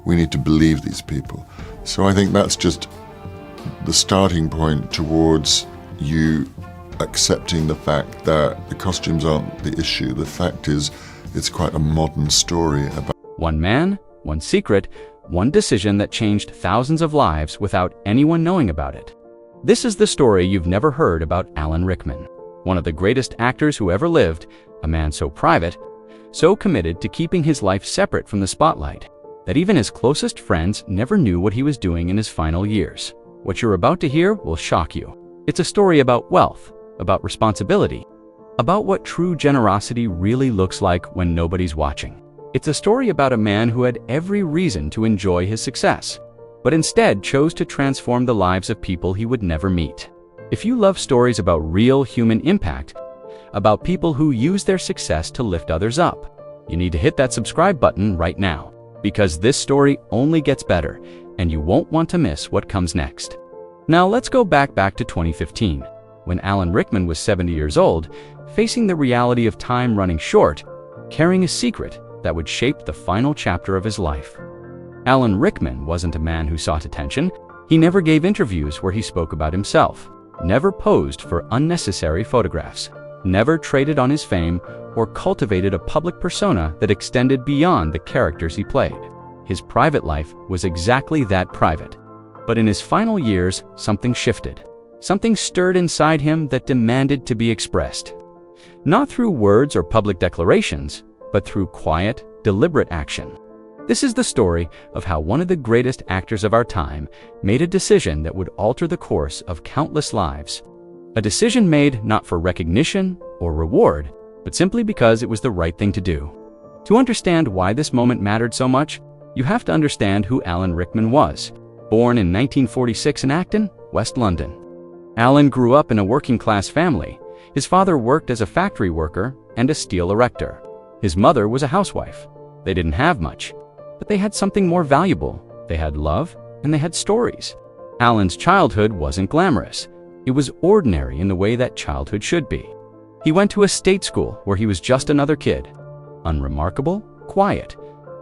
we need to believe these people. So I think that's just the starting point towards you accepting the fact that the costumes aren't the issue. The fact is, it's quite a modern story about one man, one secret, one decision that changed thousands of lives without anyone knowing about it. This is the story you've never heard about Alan Rickman, one of the greatest actors who ever lived, a man so private, so committed to keeping his life separate from the spotlight, that even his closest friends never knew what he was doing in his final years. What you're about to hear will shock you. It's a story about wealth, about responsibility, about what true generosity really looks like when nobody's watching. It's a story about a man who had every reason to enjoy his success, but instead chose to transform the lives of people he would never meet. If you love stories about real human impact, about people who use their success to lift others up, you need to hit that subscribe button right now, because this story only gets better, and you won't want to miss what comes next. Now let's go back to 2015, when Alan Rickman was 70 years old, facing the reality of time running short, carrying a secret that would shape the final chapter of his life. Alan Rickman wasn't a man who sought attention. He never gave interviews where he spoke about himself, never posed for unnecessary photographs, never traded on his fame or cultivated a public persona that extended beyond the characters he played. His private life was exactly that private. But in his final years, something shifted. Something stirred inside him that demanded to be expressed. Not through words or public declarations, but through quiet, deliberate action. This is the story of how one of the greatest actors of our time made a decision that would alter the course of countless lives. A decision made not for recognition or reward, but simply because it was the right thing to do. To understand why this moment mattered so much, you have to understand who Alan Rickman was. Born in 1946 in Acton, West London, Alan grew up in a working-class family. His father worked as a factory worker and a steel erector. His mother was a housewife. They didn't have much, but they had something more valuable. They had love, and they had stories. Alan's childhood wasn't glamorous. It was ordinary in the way that childhood should be. He went to a state school where he was just another kid. Unremarkable, quiet,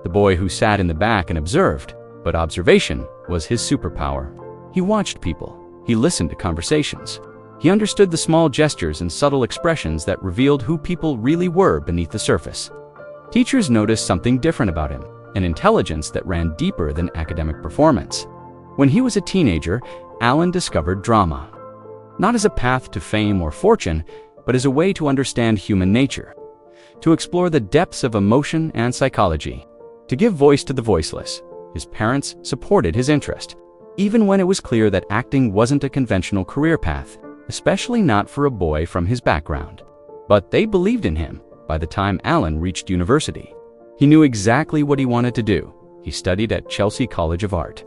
the boy who sat in the back and observed, but observation was his superpower. He watched people. He listened to conversations. He understood the small gestures and subtle expressions that revealed who people really were beneath the surface. Teachers noticed something different about him, an intelligence that ran deeper than academic performance. When he was a teenager, Alan discovered drama. Not as a path to fame or fortune, but as a way to understand human nature, to explore the depths of emotion and psychology, to give voice to the voiceless. His parents supported his interest, even when it was clear that acting wasn't a conventional career path, especially not for a boy from his background. But they believed in him. By the time Alan reached university, he knew exactly what he wanted to do. He studied at Chelsea College of Art,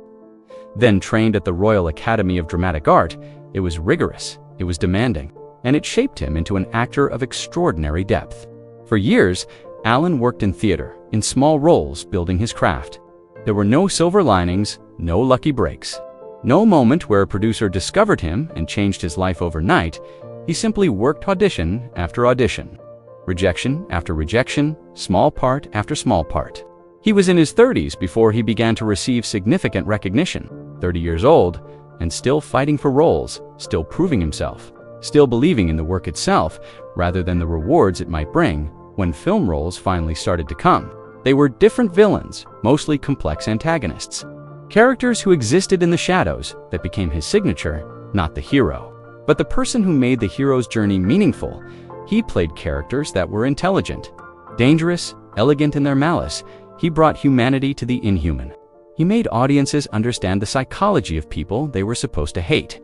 then trained at the Royal Academy of Dramatic Art. It was rigorous, it was demanding, and it shaped him into an actor of extraordinary depth. For years, Alan worked in theater, in small roles, building his craft. There were no silver linings, no lucky breaks, no moment where a producer discovered him and changed his life overnight. He simply worked audition after audition, rejection after rejection, small part after small part. He was in his 30s before he began to receive significant recognition, 30 years old, and still fighting for roles, still proving himself, still believing in the work itself rather than the rewards it might bring. When film roles finally started to come, they were different villains, mostly complex antagonists. Characters who existed in the shadows that became his signature, not the hero. But the person who made the hero's journey meaningful, he played characters that were intelligent, dangerous, elegant in their malice. He brought humanity to the inhuman. He made audiences understand the psychology of people they were supposed to hate.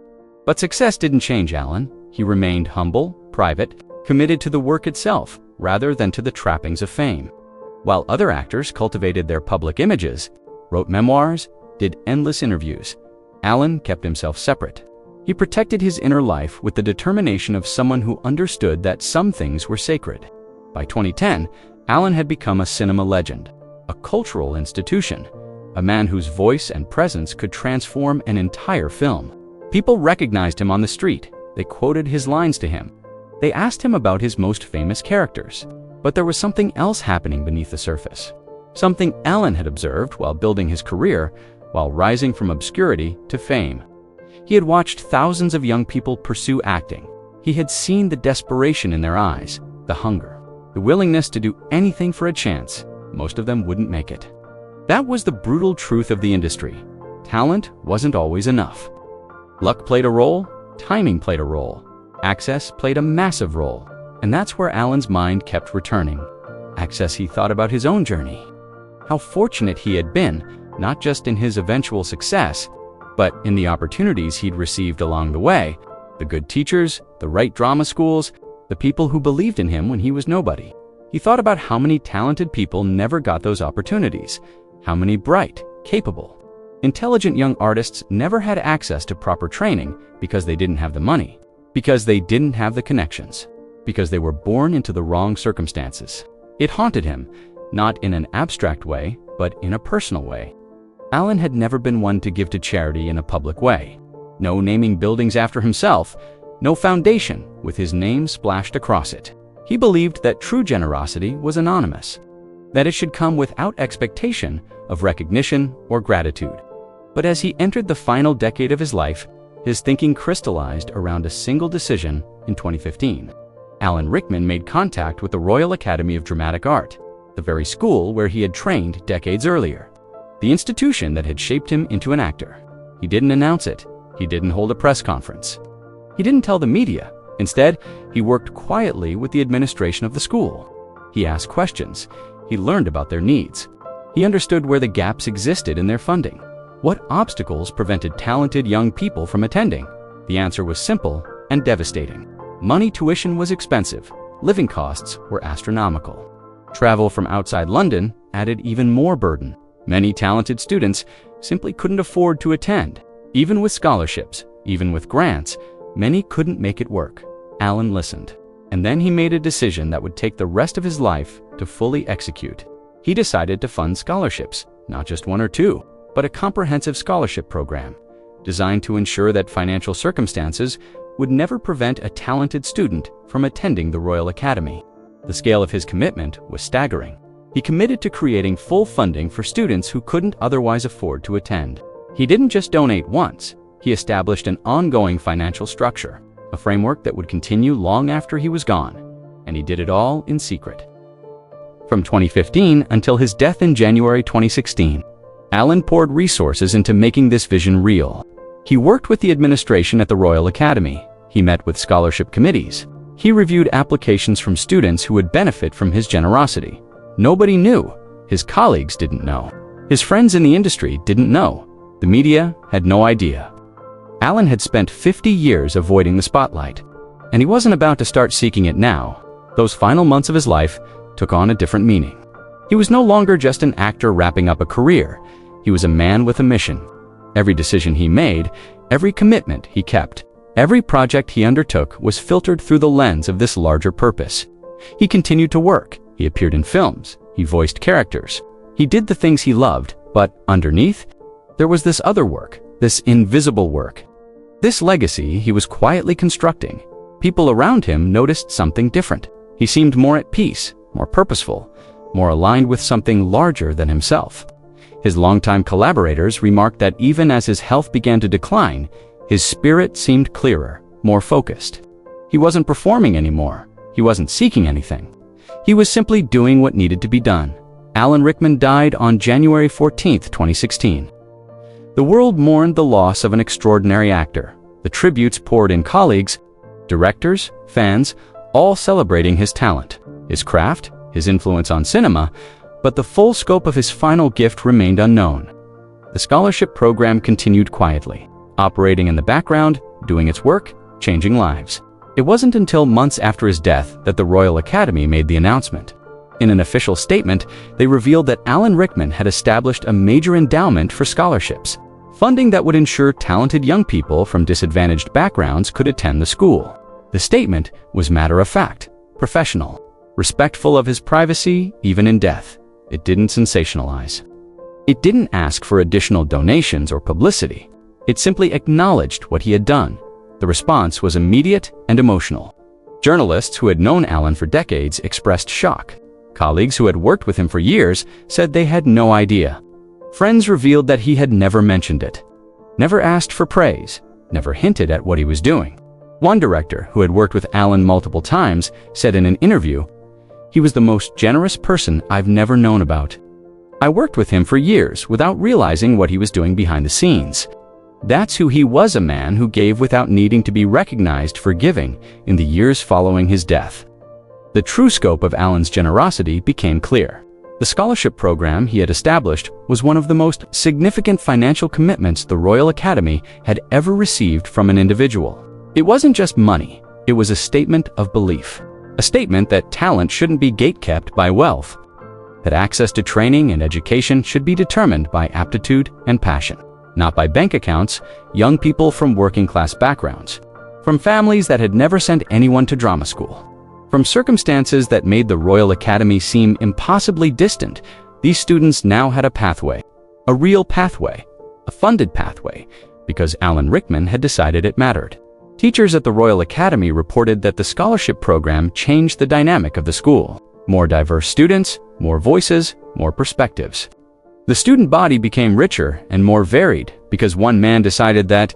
But success didn't change Alan. He remained humble, private, committed to the work itself rather than to the trappings of fame. While other actors cultivated their public images, wrote memoirs, did endless interviews, Alan kept himself separate. He protected his inner life with the determination of someone who understood that some things were sacred. By 2010, Alan had become a cinema legend, a cultural institution, a man whose voice and presence could transform an entire film. People recognized him on the street. They quoted his lines to him. They asked him about his most famous characters. But there was something else happening beneath the surface. something Alan had observed while building his career, while rising from obscurity to fame. He had watched thousands of young people pursue acting. He had seen the desperation in their eyes, the hunger, the willingness to do anything for a chance. Most of them wouldn't make it. That was the brutal truth of the industry. Talent wasn't always enough. Luck played a role, timing played a role, access played a massive role, and that's where Alan's mind kept returning. Access. He thought about his own journey. How fortunate he had been, not just in his eventual success, but in the opportunities he'd received along the way, the good teachers, the right drama schools, the people who believed in him when he was nobody. He thought about how many talented people never got those opportunities, how many bright, capable, intelligent young artists never had access to proper training because they didn't have the money, because they didn't have the connections, because they were born into the wrong circumstances. It haunted him, not in an abstract way, but in a personal way. Alan had never been one to give to charity in a public way. No naming buildings after himself, no foundation with his name splashed across it. He believed that true generosity was anonymous, that it should come without expectation of recognition or gratitude. But as he entered the final decade of his life, his thinking crystallized around a single decision in 2015. Alan Rickman made contact with the Royal Academy of Dramatic Art, the very school where he had trained decades earlier, the institution that had shaped him into an actor. He didn't announce it. He didn't hold a press conference. He didn't tell the media. Instead, he worked quietly with the administration of the school. He asked questions. He learned about their needs. He understood where the gaps existed in their funding. What obstacles prevented talented young people from attending? The answer was simple and devastating. Money tuition was expensive. Living costs were astronomical. Travel from outside London added even more burden. Many talented students simply couldn't afford to attend. Even with scholarships, even with grants, many couldn't make it work. Alan listened, and then he made a decision that would take the rest of his life to fully execute. He decided to fund scholarships, not just one or two, but a comprehensive scholarship program designed to ensure that financial circumstances would never prevent a talented student from attending the Royal Academy. The scale of his commitment was staggering. He committed to creating full funding for students who couldn't otherwise afford to attend. He didn't just donate once, he established an ongoing financial structure, a framework that would continue long after he was gone, and he did it all in secret. From 2015 until his death in January 2016, Alan poured resources into making this vision real. He worked with the administration at the Royal Academy. He met with scholarship committees. He reviewed applications from students who would benefit from his generosity. Nobody knew. His colleagues didn't know. His friends in the industry didn't know. The media had no idea. Alan had spent 50 years avoiding the spotlight, and he wasn't about to start seeking it now. Those final months of his life took on a different meaning. He was no longer just an actor wrapping up a career. He was a man with a mission. Every decision he made, every commitment he kept, every project he undertook was filtered through the lens of this larger purpose. He continued to work. He appeared in films. He voiced characters. He did the things he loved, but underneath, there was this other work, this invisible work. This legacy he was quietly constructing. People around him noticed something different. He seemed more at peace, more purposeful, more aligned with something larger than himself. His longtime collaborators remarked that even as his health began to decline, his spirit seemed clearer, more focused. He wasn't performing anymore. He wasn't seeking anything. He was simply doing what needed to be done. Alan Rickman died on January 14, 2016. The world mourned the loss of an extraordinary actor. The tributes poured in colleagues, directors, fans, all celebrating his talent, his craft, his influence on cinema, but the full scope of his final gift remained unknown. The scholarship program continued quietly, operating in the background, doing its work, changing lives. It wasn't until months after his death that the Royal Academy made the announcement. In an official statement, they revealed that Alan Rickman had established a major endowment for scholarships, funding that would ensure talented young people from disadvantaged backgrounds could attend the school. The statement was matter-of-fact, professional, respectful of his privacy even in death. It didn't sensationalize. It didn't ask for additional donations or publicity. It simply acknowledged what he had done. The response was immediate and emotional. Journalists who had known Alan for decades expressed shock, Colleagues who had worked with him for years said they had no idea. Friends revealed that he had never mentioned it, never asked for praise, never hinted at what he was doing. One director, who had worked with Alan multiple times, said in an interview, "He was the most generous person I've never known about. I worked with him for years without realizing what he was doing behind the scenes." That's who he was, a man who gave without needing to be recognized for giving in the years following his death. The true scope of Alan's generosity became clear. The scholarship program he had established was one of the most significant financial commitments the Royal Academy had ever received from an individual. It wasn't just money, it was a statement of belief. A statement that talent shouldn't be gatekept by wealth, that access to training and education should be determined by aptitude and passion, not by bank accounts. Young people from working-class backgrounds, from families that had never sent anyone to drama school, from circumstances that made the Royal Academy seem impossibly distant, these students now had a pathway, a real pathway, a funded pathway, because Alan Rickman had decided it mattered. Teachers at the Royal Academy reported that the scholarship program changed the dynamic of the school. More diverse students, more voices, more perspectives. The student body became richer and more varied because one man decided that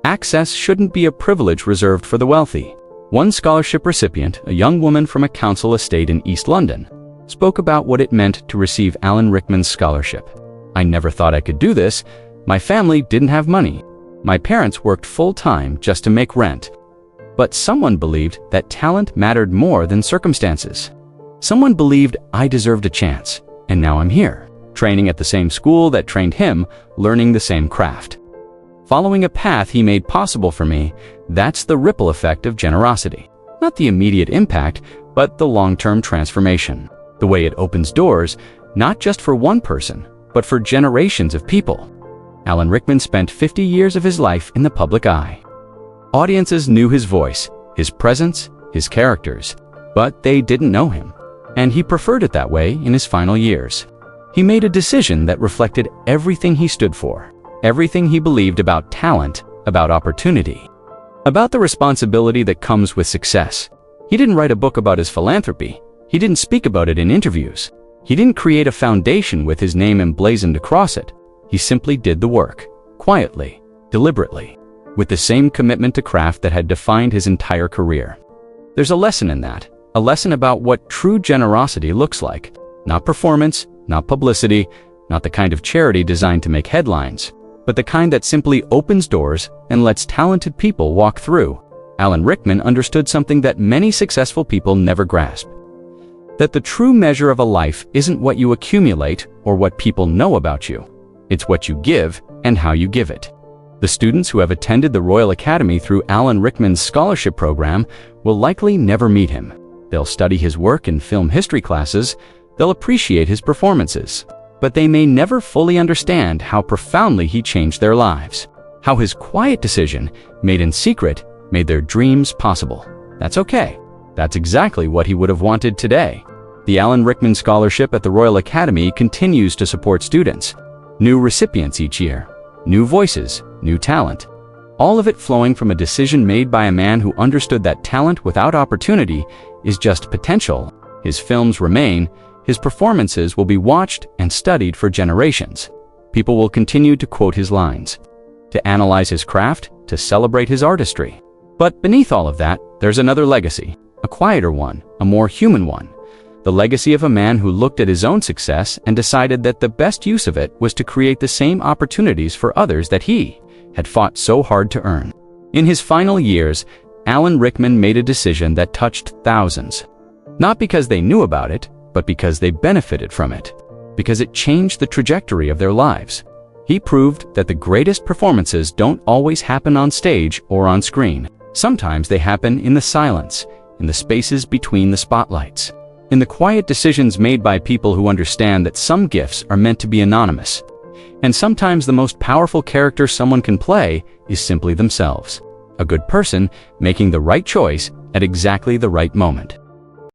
access shouldn't be a privilege reserved for the wealthy. One scholarship recipient, a young woman from a council estate in East London, spoke about what it meant to receive Alan Rickman's scholarship. "I never thought I could do this. My family didn't have money. My parents worked full-time just to make rent. But someone believed that talent mattered more than circumstances. Someone believed I deserved a chance, and now I'm here, training at the same school that trained him, learning the same craft. Following a path he made possible for me, that's the ripple effect of generosity. Not the immediate impact, but the long-term transformation. The way it opens doors, not just for one person, but for generations of people." Alan Rickman spent 50 years of his life in the public eye. Audiences knew his voice, his presence, his characters, but they didn't know him. And he preferred it that way in his final years. He made a decision that reflected everything he stood for, everything he believed about talent, about opportunity, about the responsibility that comes with success. He didn't write a book about his philanthropy. He didn't speak about it in interviews. He didn't create a foundation with his name emblazoned across it. He simply did the work, quietly, deliberately, with the same commitment to craft that had defined his entire career. There's a lesson in that, a lesson about what true generosity looks like. Not performance, not publicity, not the kind of charity designed to make headlines, but the kind that simply opens doors and lets talented people walk through. Alan Rickman understood something that many successful people never grasp. That the true measure of a life isn't what you accumulate or what people know about you. It's what you give and how you give it. The students who have attended the Royal Academy through Alan Rickman's scholarship program will likely never meet him. They'll study his work in film history classes, they'll appreciate his performances, but they may never fully understand how profoundly he changed their lives, how his quiet decision, made in secret, made their dreams possible. That's okay. That's exactly what he would have wanted today. The Alan Rickman Scholarship at the Royal Academy continues to support students. New recipients each year, new voices, new talent. All of it flowing from a decision made by a man who understood that talent without opportunity is just potential. His films remain, his performances will be watched and studied for generations. People will continue to quote his lines, to analyze his craft, to celebrate his artistry. But beneath all of that, there's another legacy, a quieter one, a more human one. The legacy of a man who looked at his own success and decided that the best use of it was to create the same opportunities for others that he had fought so hard to earn. In his final years, Alan Rickman made a decision that touched thousands. Not because they knew about it, but because they benefited from it. Because it changed the trajectory of their lives. He proved that the greatest performances don't always happen on stage or on screen. Sometimes they happen in the silence, in the spaces between the spotlights. In the quiet decisions made by people who understand that some gifts are meant to be anonymous. And sometimes the most powerful character someone can play is simply themselves. A good person making the right choice at exactly the right moment.